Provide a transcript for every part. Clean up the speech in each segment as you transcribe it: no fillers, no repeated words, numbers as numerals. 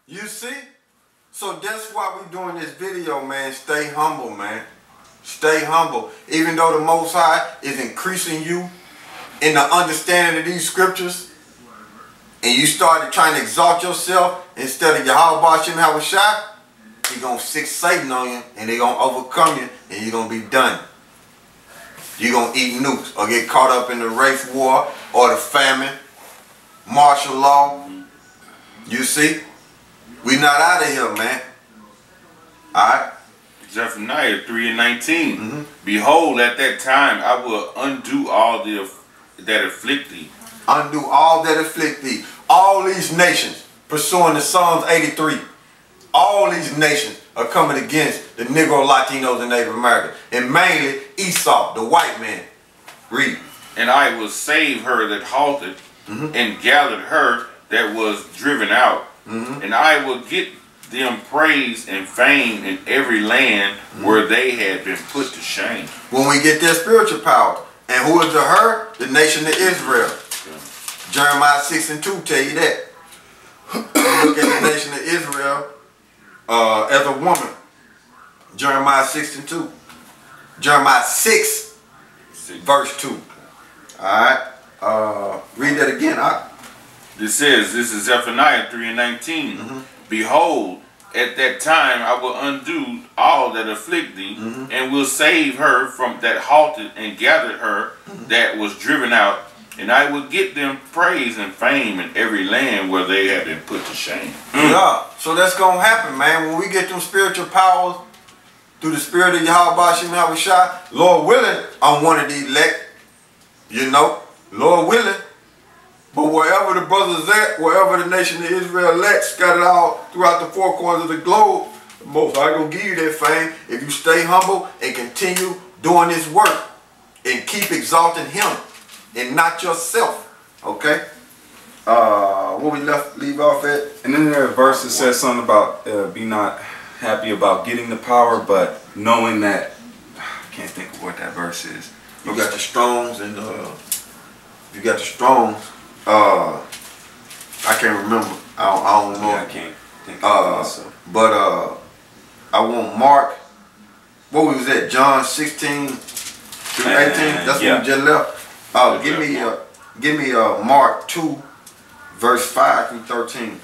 You see? So that's why we doing this video, man. Stay humble, man. Stay humble. Even though the Most High is increasing you in the understanding of these scriptures, and you started trying to exalt yourself instead of Yahweh Shem Hawashai, He gonna sick Satan on you, and they gonna overcome you, and you're gonna be done. You're gonna eat nukes or get caught up in the race war or the famine, martial law. You see? We not out of here, man. Alright? Zephaniah 3:19. Behold, at that time I will undo all that afflict thee. Undo all that afflict thee. All these nations, pursuing the Psalms 83, all these nations are coming against the Negro, Latinos, and Native Americans. And mainly Esau, the white man. Read. And I will save her that halted, and gathered her that was driven out. And I will get them praise and fame in every land where they had been put to shame. When we get their spiritual power. And who is the her? The nation of Israel. Jeremiah 6:2 tell you that. Look at the nation of Israel as a woman. Jeremiah 6:2. Jeremiah 6 verse 2. Alright. Read that again. This is Zephaniah 3:19. Behold, at that time I will undo all that afflict thee, and will save her from that halted, and gathered her that was driven out, and I will get them praise and fame in every land where they have been put to shame. Yeah, so that's going to happen, man. When we get them spiritual powers through the spirit of Yahweh Shem Hawashai, Lord willing, I'm one of the elect. You know, Lord willing. But wherever the brothers at, wherever the nation of Israel at, scattered all throughout the four corners of the globe, the Most High gonna give you that fame if you stay humble and continue doing this work and keep exalting Him and not yourself. Okay? What we leave off at? And then there a verse that says something about be not happy about getting the power, but knowing that I can't think of what that verse is. You got the Strongs and you got the Strongs. I can't remember. I don't know. Yeah, I can't think of it. But I want Mark. What was that? John 16 through 18. That's what we just left. Give me Mark 2, verse 5 through 13.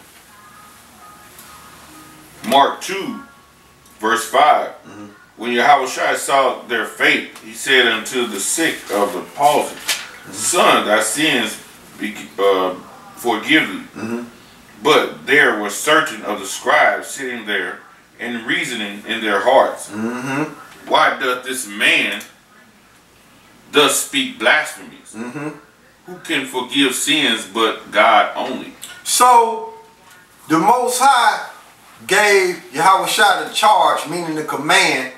Mark 2, verse 5. When Yahushua saw their faith, he said unto the sick of the palsy, Son, thy sins forgive thee. But there were certain of the scribes sitting there and reasoning in their hearts, why doth this man thus speak blasphemies? Who can forgive sins but God only? So the Most High gave Yahushua the charge, meaning the command,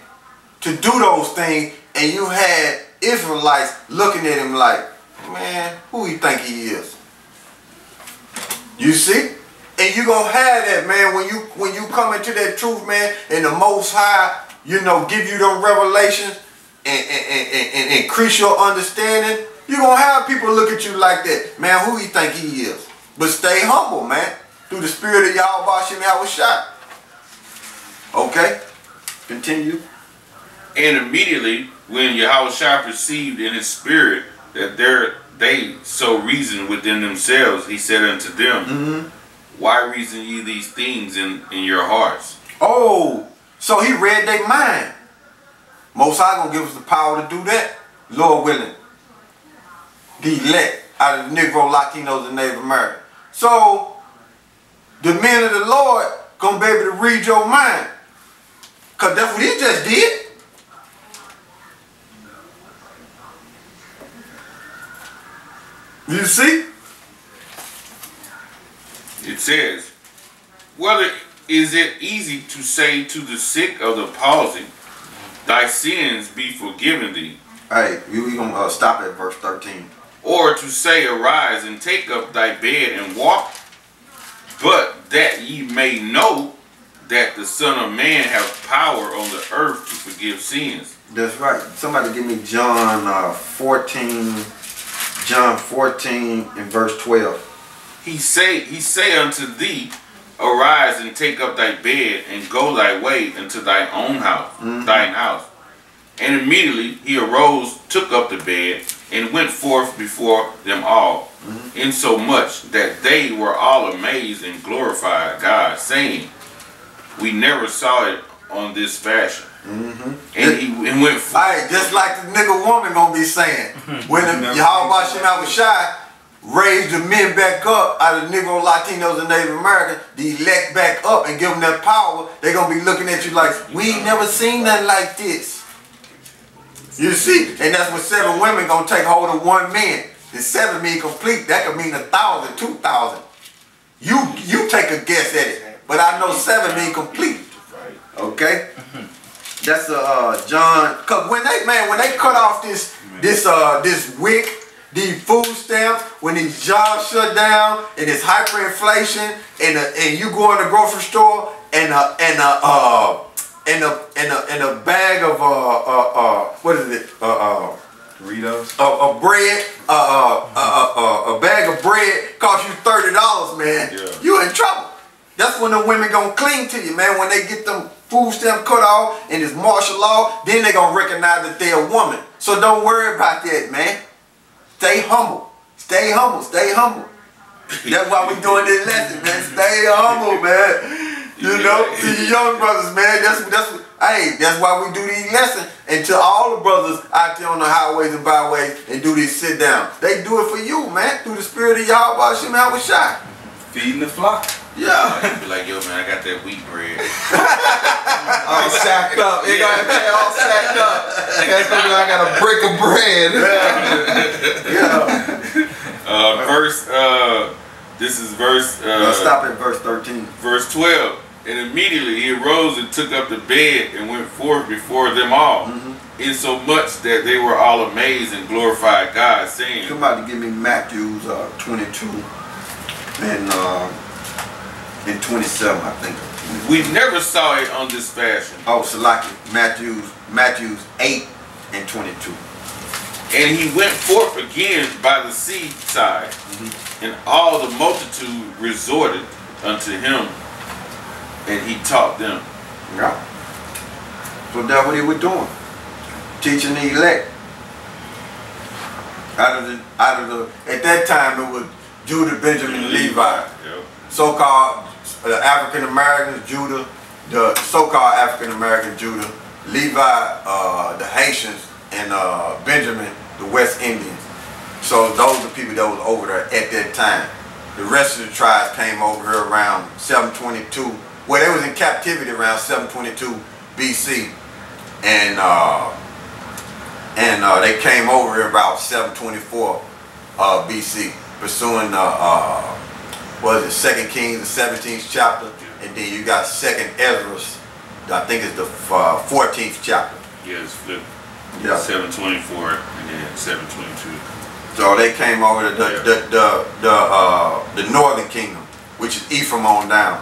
to do those things, and you had Israelites looking at him like, man, who you think he is? You see? And you gonna have that, man, when you come into that truth, man, and the Most High, you know, give you them revelations and increase your understanding, you gonna have people look at you like that. Man, who you think he is? But stay humble, man, through the spirit of Yahweh Shem Hawashai. Okay? Continue. And immediately, when Yahushua perceived in his spirit that they so reasoned within themselves, he said unto them, why reason ye these things in your hearts? Oh, so he read their mind. Most High gonna give us the power to do that, Lord willing. The elect out of the Negro, Latinos, and Native Americans. So the men of the Lord gonna be able to read your mind, cause that's what he just did. You see? It says, whether is it easy to say to the sick of the palsy, thy sins be forgiven thee? Hey, we gonna stop at verse 13. Or to say, arise and take up thy bed and walk? But that ye may know that the Son of Man hath power on the earth to forgive sins. That's right. Somebody give me John 14 and verse 12. He say unto thee, Arise and take up thy bed and go thy way into thy own house, thine house. And immediately he arose, took up the bed, and went forth before them all, insomuch that they were all amazed and glorified God, saying, we never saw it on this fashion. And he went forth. Alright, just like the nigga woman gonna be saying, when Yahweh Shem Shai raise the men back up out of Negro, Latinos, and Native Americans, the elect back up and give them that power, they gonna be looking at you like, we ain't never seen nothing like this. You see? And that's when 7 women gonna take hold of 1 man. The 7 mean complete, that could mean 1,000, 2,000. You take a guess at it. But I know 7 mean complete. Okay? That's John, cause when they cut off this WIC, these food stamps, when these jobs shut down and it's hyperinflation, and you go in the grocery store and a bag of what is it? Doritos. A bread, a bag of bread costs you $30, man. Yeah. You in trouble. That's when the women gonna cling to you, man. When they get them food stamp cut off and it's martial law, then they gonna recognize that they're a woman. So don't worry about that, man. Stay humble. Stay humble. Stay humble. That's why we doing this lesson, man. Stay humble, man. You know, to you young brothers, man. That's why we do these lessons. And to all the brothers out there on the highways and byways and do these sit down. They do it for you, man. Through the spirit of Yahweh Shem Shai. Feeding the flock. Yeah. Be like, yo, man, I got that wheat bread. All sacked up. You got to all sacked up. That's gonna be like, I got a brick of bread. This is verse. Stop at verse 13. Verse 12. And immediately he arose and took up the bed and went forth before them all, insomuch that they were all amazed and glorified God, saying, Come out to give me Matthews 22 and 27, I think. we never saw it on this fashion. Oh, Salaki, Matthews 8 and 22. And he went forth again by the seaside, and all the multitude resorted unto him, and he taught them. Yeah. So that's what he was doing. Teaching the elect. At that time it was Judah, Benjamin, and Levi. Yep. So-called African Americans, Judah, the so-called African American Judah, Levi, the Haitians, and Benjamin, the West Indians. So those are the people that was over there at that time. The rest of the tribes came over here around 722. Well, they was in captivity around 722 BC, and they came over here about 724 BC, pursuing what is it, 2 Kings, the 17th chapter, and then you got 2nd Ezra, I think it's the 14th chapter. Yeah, it's flipped. Yeah. 724 and then 722. So they came over to the northern kingdom, which is Ephraim on down,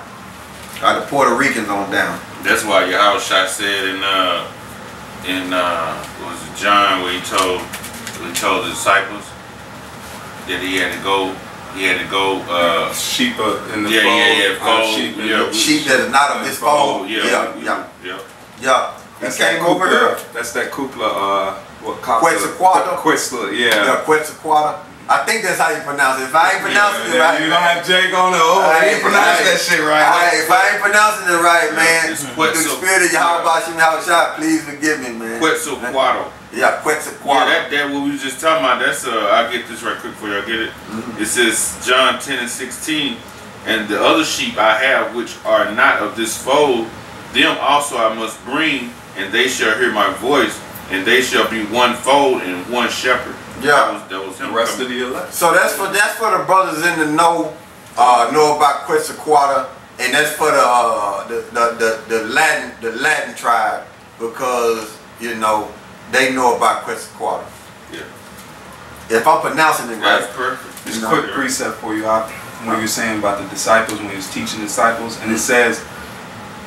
the Puerto Ricans on down. That's why Yahushua said in what was it, John, where he told the disciples that he had to go. Sheep in the fold. Sheep that is not of his fold. Yeah. That's He came that over here. That's that Kupla, Quetzalcoatl. Quetzalcoatl, yeah. Yeah, Quetzalcoatl. I think that's how you pronounce it. If I ain't pronouncing it right, you don't have Jake on it. Oh, I ain't pronouncing that shit right. If I ain't pronouncing it right, man, It's through the spirit of Yahweh Shem Shai, please forgive me, man. Quetzalcoatl. Yeah, Quetzalcoatl. Yeah, that what we was just talking about. That's I'll get this right quick for y'all. Get it? It says John 10 and 16, and the other sheep I have which are not of this fold, them also I must bring, and they shall hear my voice, and they shall be one fold and one shepherd. Yeah, that was him. The rest of the elect. So that's for the brothers in the know about Quetzalcoatl, and that's for the Latin tribe, because you know they know about Quetzalcoatl. Yeah. If I'm pronouncing it right. That's perfect. Just a quick precept for you, when you were saying about the disciples, when he was teaching the disciples, and it says,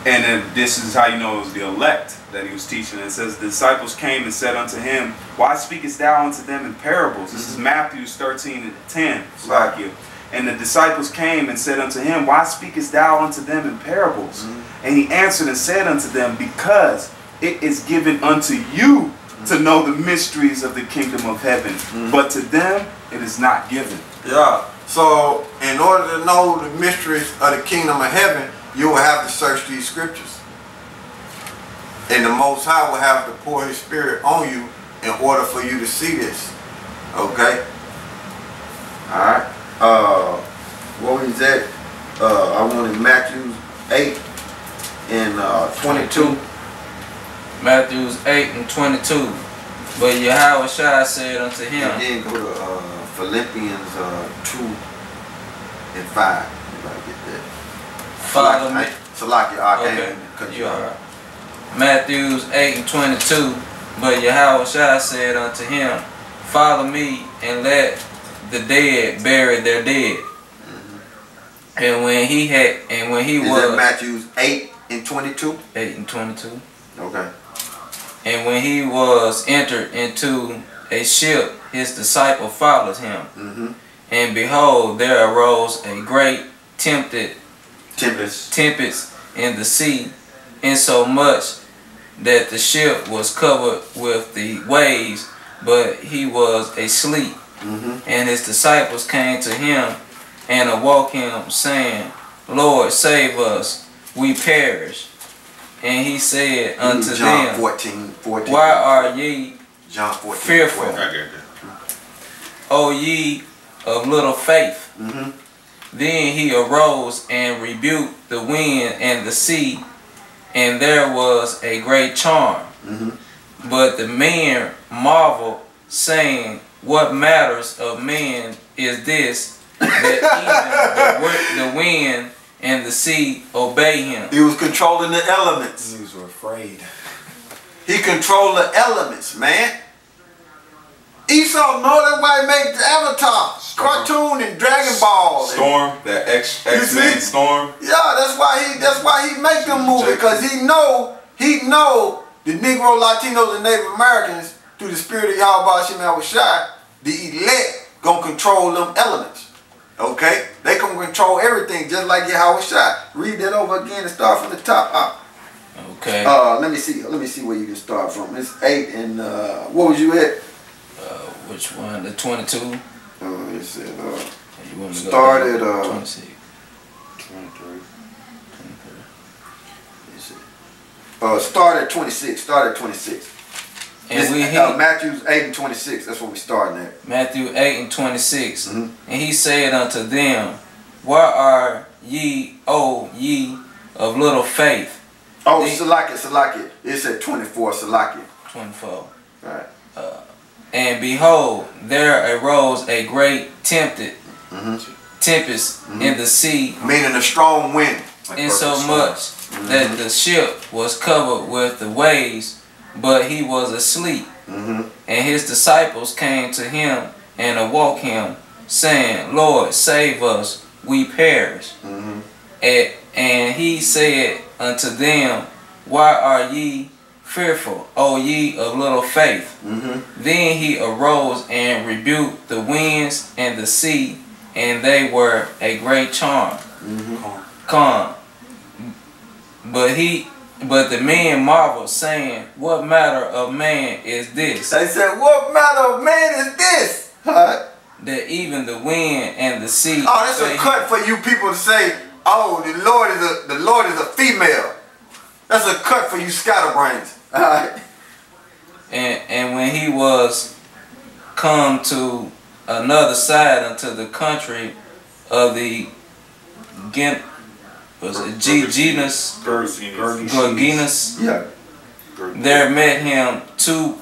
and then this is how you know it was the elect that he was teaching. It says, the disciples came and said unto him, why speakest thou unto them in parables? This is Matthew 13 and 10. Right. And the disciples came and said unto him, Why speakest thou unto them in parables? And he answered and said unto them, Because it is given unto you to know the mysteries of the kingdom of heaven, but to them it is not given. Yeah. So in order to know the mysteries of the kingdom of heaven, you will have to search these scriptures. And the Most High will have to pour his spirit on you in order for you to see this. Okay? Alright. What was that? I wanted Matthew 8 and 22. Matthew 8 and 22. But Yahweh said unto him. And then go to Philippians 2 and 5. If I get that. Follow me. Salaki, Okay. You alright. Matthew 8 and 22. But Yahweh said unto him, Follow me, and let the dead bury their dead. And when he had, and when he was that Matthew 8 and 22? 8 and 22. Okay. And when he was entered into a ship, his disciple followed him. And behold, there arose a great tempest in the sea, insomuch that the ship was covered with the waves, but he was asleep. And his disciples came to him and awoke him, saying, Lord, save us, we perish. And he said unto them, 14, Why are ye John 14, fearful, O ye of little faith? Then he arose and rebuked the wind and the sea, and there was a great charm. But the men marveled, saying, What matters of man is this, that even the wind and the sea obey him? He was controlling the elements. He was afraid. He controlled the elements, man. Esau know that why he made the Avatar cartoon and Dragon Ball. Storm, that X-Men Storm. Yeah, that's why he make them movie, because he know the Negro, Latinos, and Native Americans through the spirit of Yahweh Ahchyam, the elect gonna control them elements. Okay, they can control everything just like Yahweh. Read that over again and start from the top up. Okay. Let me see where you can start from. It's 8 and what was you at? Which one? The 22. It said You want to started go to 26. 23. Start at 26. Start at 26. And we Matthew 8 and 26. That's what we starting at. Matthew 8 and 26. And he said unto them, Why are ye, O ye of little faith? Oh, Salakia. It's at 24, Salakia. 24. Right. And behold, there arose a great tempest in the sea, meaning a strong wind, insomuch that the ship was covered with the waves, but he was asleep. And his disciples came to him and awoke him, saying, Lord, save us, we perish. And he said unto them, Why are ye fearful, O ye of little faith? Then he arose and rebuked the winds and the sea, and they were a great calm. But the men marveled, saying, What matter of man is this? They said, What matter of man is this? That even the wind and the sea. Oh, that's a cut for you people to say, oh, the Lord is a female. That's a cut for you scatterbrains. Alright. And when he was come to another side unto the country of the Gergenes, yeah. There met him two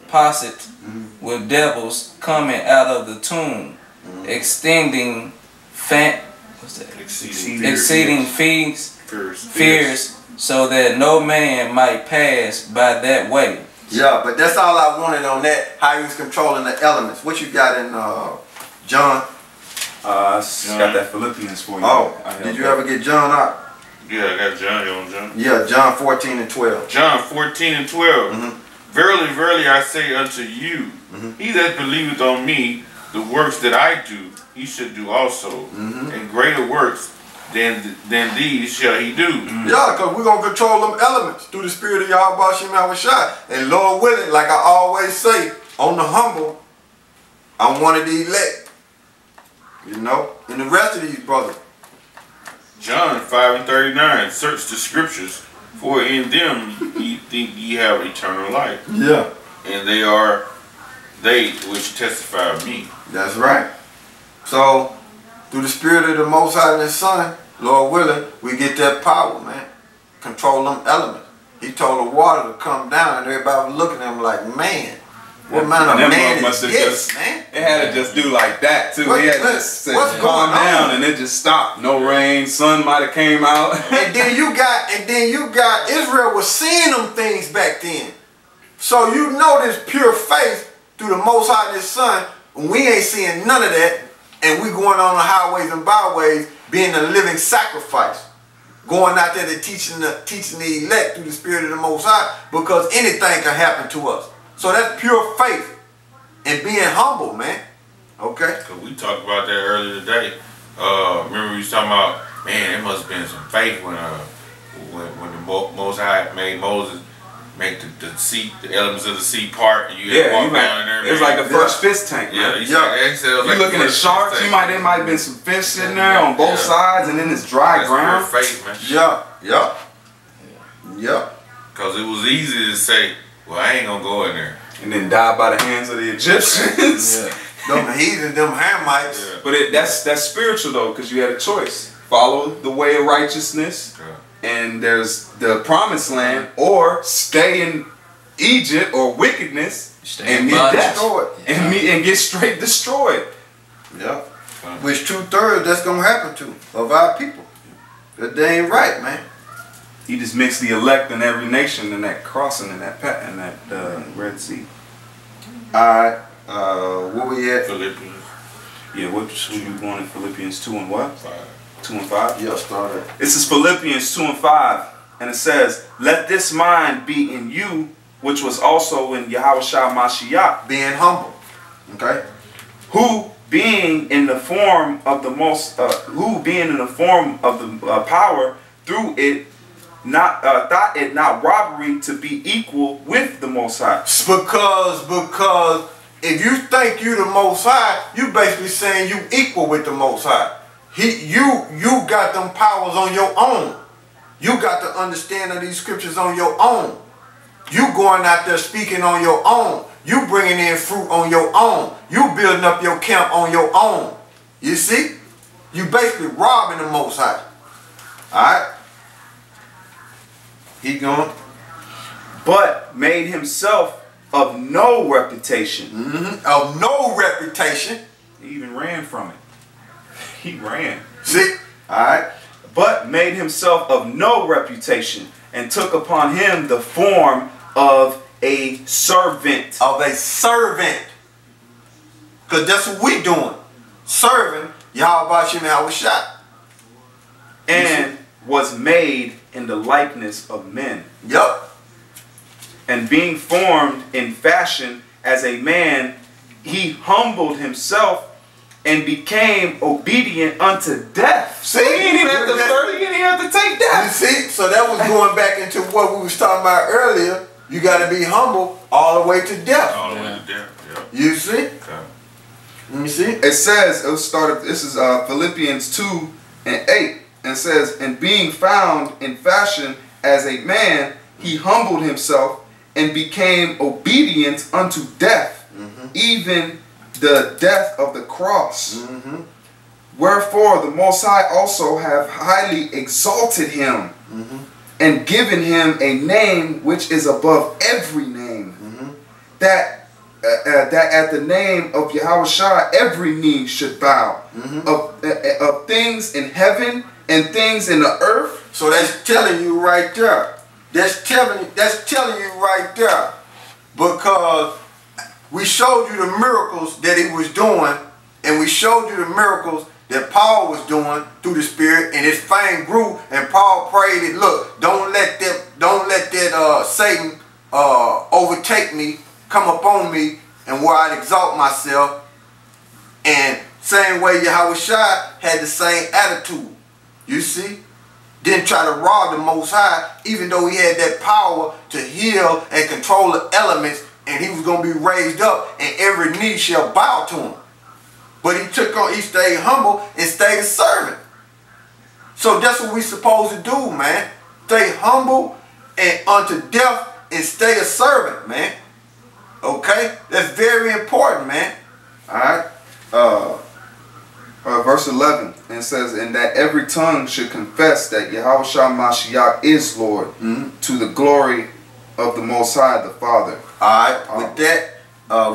posset with devils coming out of the tomb, exceeding fierce, so that no man might pass by that way. Yeah, but that's all I wanted on that, how he was controlling the elements. What you got in John? I got that Philippians for you. Oh, did you ever get John out? Yeah, I got John. You on John? Yeah, John 14 and 12. John 14 and 12. Verily, verily, I say unto you, he that believeth on me, the works that I do, he should do also, and greater works than these shall he do. Yeah, because we're going to control them elements through the spirit of Yahweh Shem Yahushua. And Lord willing, like I always say, on the humble, I'm one of the elect. You know, and the rest of these brothers. John 5:39, search the scriptures, for in them ye think ye have eternal life. Yeah. And they are they which testify of me. That's right. So, through the spirit of the Most High and His Son, Lord willing, we get that power, man. Control them elements. He told the water to come down, and everybody was looking at him like, man, what kind of man is this, man? It had to just do like that, too. He had to just say, what's calm going down, on? and it just stopped. No rain, sun might have came out. And then you got Israel was seeing them things back then. So you know this pure faith through the Most High and His Son, we ain't seeing none of that, and we going on the highways and byways being a living sacrifice. Going out there to teaching the elect through the spirit of the Most High, because anything can happen to us. So that's pure faith and being humble, man. Okay? Cause we talked about that earlier today. Remember we was talking about, man, there must have been some faith when the Most High made Moses make the elements of the sea part, and you had to walk down in there. It was like the first fish tank, man. Yeah, You looking at sharks, there might have been some fish sitting there on both sides, and then it's dry ground. Pure faith, man. Yeah. Cause it was easy to say, well, I ain't gonna go in there. And then die by the hands of the Egyptians. Them heathens, them Hamites. Yeah. But that's spiritual though, because you had a choice. Follow the way of righteousness, and there's the promised land, or stay in Egypt or wickedness and meet death. And get straight destroyed. Yeah. Which 2/3 that's gonna happen to of our people. That they ain't right, man. He just mixed the elect in every nation in that crossing in that Red Sea. Alright. Where we at? Philippians. Yeah, what you going in Philippians 2 and what? 5. 2 and 5? Yeah, start it. This is Philippians 2 and 5. And it says, let this mind be in you, which was also in Yahushua Mashiach. Being humble. Okay? Who being in the form of the power through it, thought it not robbery to be equal with the Most High. Because if you think you the Most High, you basically saying you equal with the Most High. You got them powers on your own. You got the understanding of these scriptures on your own. You going out there speaking on your own. You bringing in fruit on your own. You building up your camp on your own. You see? You basically robbing the Most High. Alright? Keep going. But made himself of no reputation. Of no reputation. He even ran from it. He ran. See? Alright? But made himself of no reputation, and took upon him the form of a servant. Of a servant. Because that's what we doing. Serving Yahweh Shem Yahushua. And was made in the likeness of men. Yup. And being formed in fashion as a man, he humbled himself and became obedient unto death. See? He didn't even have to he didn't even have to take death. You see? So that was going back into what we was talking about earlier. You got to be humble all the way to death. All the way to death, yeah. You see? Okay. Let me see. It says, this is Philippians 2 and 8. And it says, and being found in fashion as a man, he humbled himself and became obedient unto death, even the death of the cross. Wherefore the Most High also have highly exalted him and given him a name which is above every name, that at the name of Yahushua every knee should bow, of things in heaven and things in the earth. So that's telling you right there. That's telling you right there. Because we showed you the miracles that he was doing, and we showed you the miracles that Paul was doing through the Spirit, and his fame grew, and Paul prayed it, look, don't let that Satan overtake me, come upon me, and where I'd exalt myself. And same way Yahushua had the same attitude. You see? Didn't try to rob the Most High, even though he had that power to heal and control the elements, and he was going to be raised up, and every knee shall bow to him. But he stayed humble and stayed a servant. So that's what we supposed to do, man. Stay humble and unto death and stay a servant, man. Okay? That's very important, man. Alright. Verse 11, and it says, and that every tongue should confess that Yahushua Mashiach is Lord, to the glory of the Most High, the Father. Alright, with that,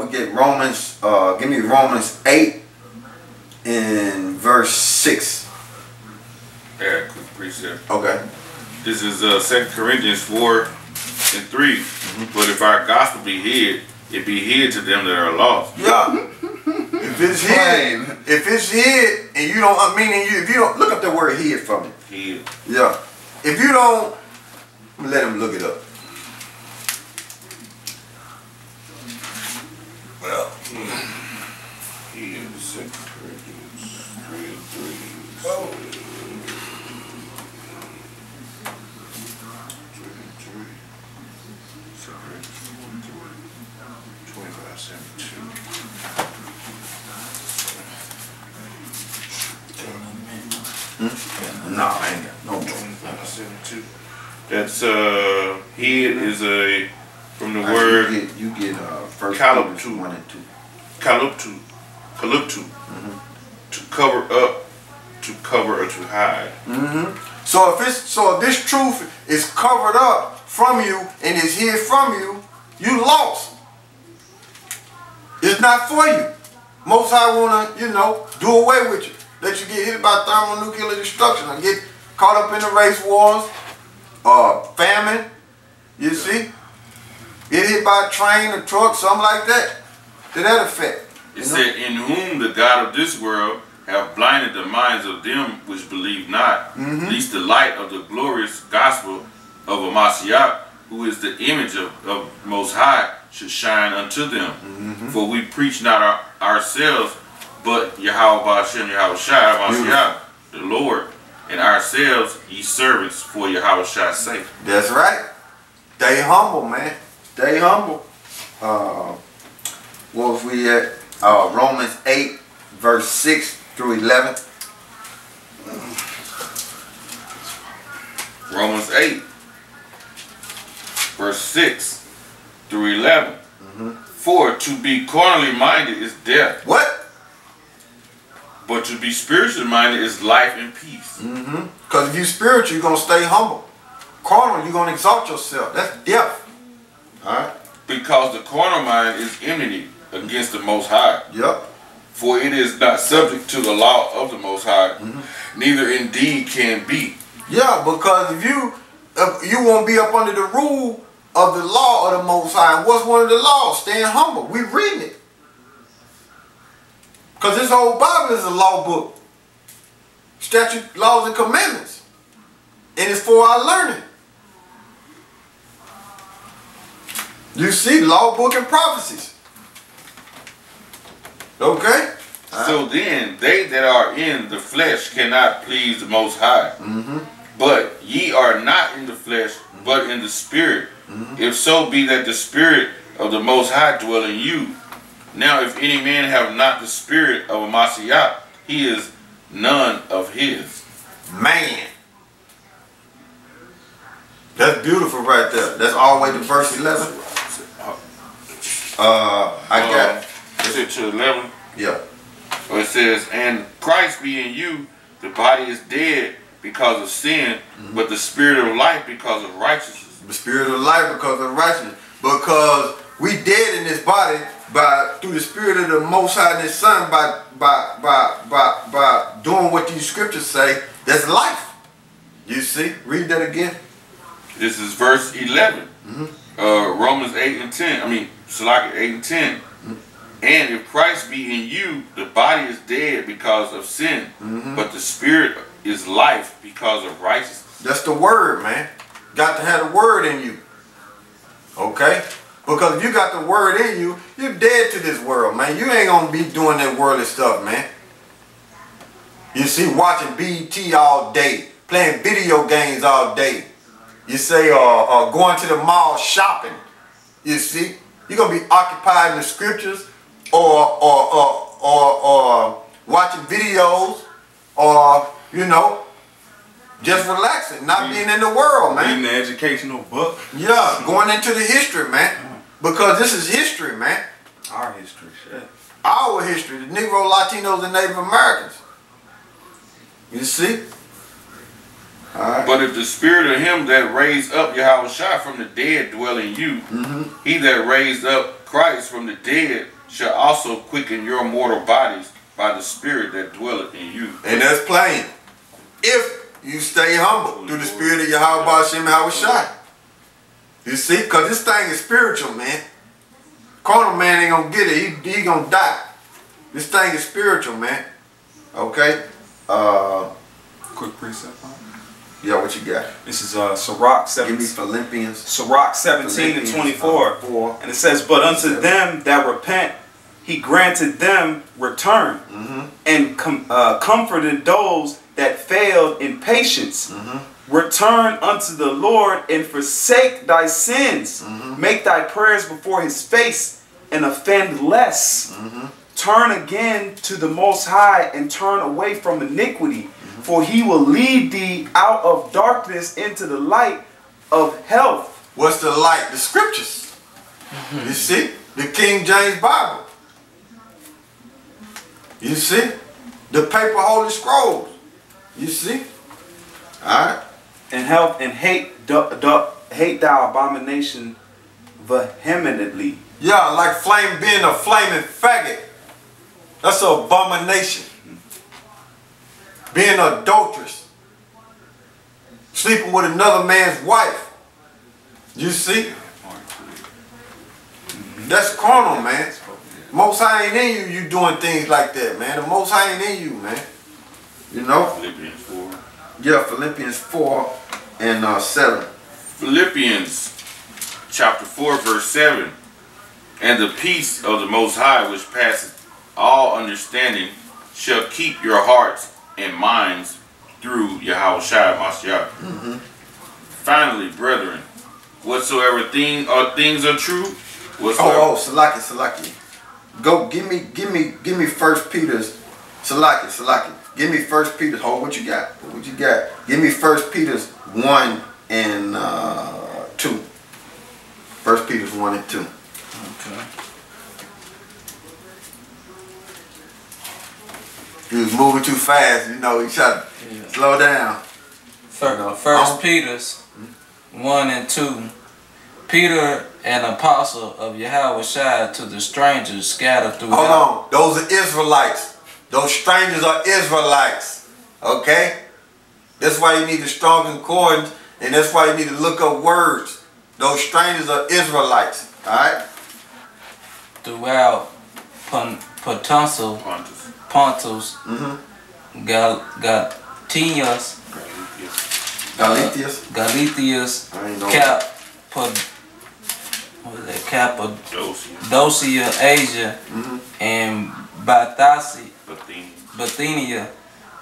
we get Romans, give me Romans 8 and verse 6. Yeah, quick precept. Okay. This is 2 Corinthians 4 and 3. But if our gospel be hid, it be hid to them that are lost. Yeah. If it's hid, and you don't, if you don't, look up the word hid for me. Hid. Yeah. If you don't, let him look it up. Well, Hid is 2 Corinthians 3 and 3. Oh. 25:72. No, I ain't got no more. 25:72. That's hid is a from the Actually, word you get first Kaluptu. 1 and 2. Kaluptu. To cover up, to cover or to hide. So if this truth is covered up from you and is hid from you, you lost. It's not for you. Most High wanna, do away with you. Let you get hit by thermonuclear destruction or get caught up in the race wars, famine, you see? Get hit by a train, a truck, something like that. To that effect. It said, in whom the God of this world have blinded the minds of them which believe not, lest the light of the glorious gospel of Mashiach, who is the image of Most High, should shine unto them. For we preach not ourselves, but Yahweh Hashem, Yahushua, Mashiach, the Lord, and ourselves ye servants for Yahushua's sake. That's right. Stay humble, man. Stay humble. What was we at? Romans 8, verse 6 through 11. Romans 8, verse 6 through 11. For to be carnally minded is death. What? But to be spiritually minded is life and peace. Because if you're spiritual, you're going to stay humble. Carnal, you're going to exalt yourself. That's death. Alright? Because the carnal mind is enmity against the Most High. Yep. For it is not subject to the law of the Most High, neither indeed can be. Yeah, because if you won't be up under the rule of the law of the Most High. And what's one of the laws? Staying humble. We reading it. Because this whole Bible is a law book. Statute, laws, and commandments. And it's for our learning. You see, law book and prophecies. Okay? So then, they that are in the flesh cannot please the Most High. But ye are not in the flesh, but in the Spirit. If so be that the Spirit of the Most High dwell in you. Now, if any man have not the Spirit of a Mashiach, he is none of his. Man. That's beautiful right there. That's all the way to verse 11. I got Is it to 11? Yeah. It says, and Christ be in you, the body is dead because of sin, but the spirit of life because of righteousness. The spirit of life because of righteousness. Because we dead in this body through the spirit of the Most High and His Son by doing what these scriptures say. That's life. You see? Read that again. This is verse 11. Romans 8 and 10. I mean, Salaki 8 and 10. And if Christ be in you, the body is dead because of sin, but the spirit is life because of righteousness. That's the word, man. Got to have the word in you. Okay? Because if you got the word in you, you're dead to this world, man. You ain't gonna be doing that worldly stuff, man. You see, watching BET all day, playing video games all day. You say, going to the mall shopping. You see, you're gonna be occupied in the scriptures, or watching videos, or just relaxing, not being in the world, man. Reading the educational book. Yeah, going into the history, man. Because this is history, man. Our history, shit. Our history, the Negro, Latinos, and Native Americans. You see? Alright. But if the spirit of him that raised up Yahushua from the dead dwell in you, he that raised up Christ from the dead shall also quicken your mortal bodies by the spirit that dwelleth in you. And that's plain. If you stay humble through the spirit of Yahushua. You see? Because this thing is spiritual, man. Carnal man ain't going to get it. He going to die. This thing is spiritual, man. Okay? Quick precept on it. Yeah, what you got? This is Sirach 17. Give me Philippians. Sirach 17 and 24. 4. And it says, but unto them that repent, he granted them return, and comforted those that failed in patience. Return unto the Lord and forsake thy sins. Make thy prayers before his face and offend less. Turn again to the Most High and turn away from iniquity. For he will lead thee out of darkness into the light of health. What's the light? The scriptures. You see? The King James Bible. You see? The paper holy scrolls. You see? Alright? And health and hate thou abomination vehemently. Yeah, like flame being a flaming faggot. That's an abomination. Being adulterous. Sleeping with another man's wife. You see? That's carnal, man. Most High ain't in you, you doing things like that, man. The Most High ain't in you, man. You know? Philippians 4. Yeah, Philippians 4 and 7. Philippians chapter 4 verse 7. And the peace of the Most High, which passeth all understanding, shall keep your hearts and minds through Yahushua Mashiach. Finally, brethren, whatsoever things are true, whatsoever. Salaki. Go, give me 1 Peter's, Salaki. Give me 1 Peter's, hold what you got. Give me 1 Peter's 1 and 2. 1 Peter's 1 and 2. Okay. He was moving too fast, he tried to slow down. First Peter's 1 and 2. Peter, an apostle of Yahushua, to the strangers scattered throughout. Hold on, those are Israelites. Those strangers are Israelites. Okay? That's why you need the strong concordance, and that's why you need to look up words. Those strangers are Israelites. Alright? Throughout Pontus, Galatius, Cappadocia, Asia, and Bithynia,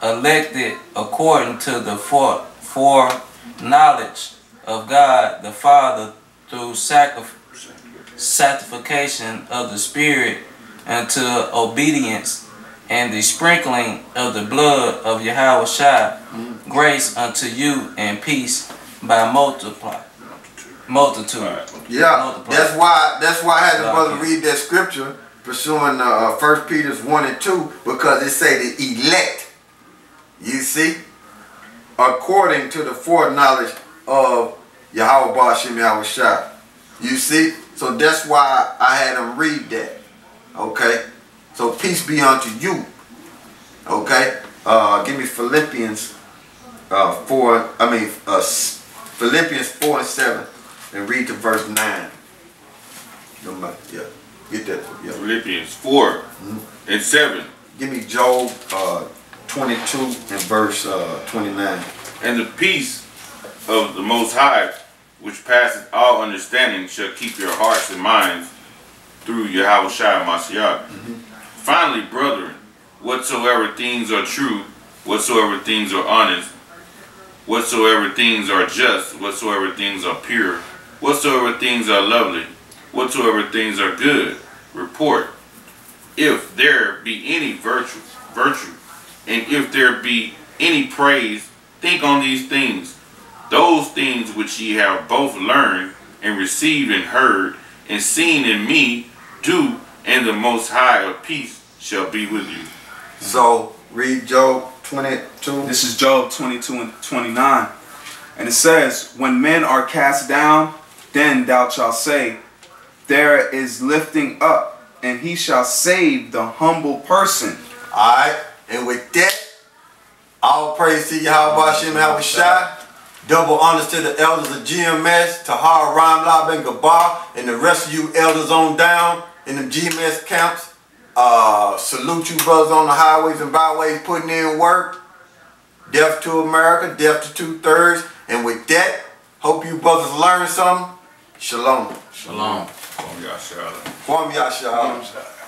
elected according to the foreknowledge of God the Father through sanctification of the Spirit unto obedience and the sprinkling of the blood of Yahushua, grace unto you and peace by multitude. Yeah, that's why I had the brother read that scripture pursuing 1 Peter's 1 and 2, because it say the elect. You see? According to the foreknowledge of Yahweh Ba'ashem Yahushua. You see? So that's why I had him read that. Okay? So peace be unto you. Okay? Give me Philippians Philippians 4 and 7. And read to verse 9. Yeah. Get that. Yeah. Philippians 4 and 7. Give me Job 22 and verse 29. And the peace of the Most High, which passeth all understanding, shall keep your hearts and minds through Yahushua Mashiach. Finally, brethren, whatsoever things are true, whatsoever things are honest, whatsoever things are just, whatsoever things are pure, whatsoever things are lovely, whatsoever things are good, report. If there be any virtue, and if there be any praise, think on these things. Those things which ye have both learned and received and heard and seen in me, do, and the Most High of peace shall be with you. So read Job 22. This is Job 22 and 29. And it says, when men are cast down, then thou shalt say, there is lifting up, and he shall save the humble person. Alright, and with that, all praise to Yahweh Hashem Yahushua. Double honors to the elders of GMS, Tahar, Ram, Lab, and Gabar, and the rest of you elders on down in the GMS camps. Salute you brothers on the highways and byways putting in work. Death to America, death to 2/3. And with that, hope you brothers learned something. Shalom. Shalom. Kwam Yashala. Kwam Yashala.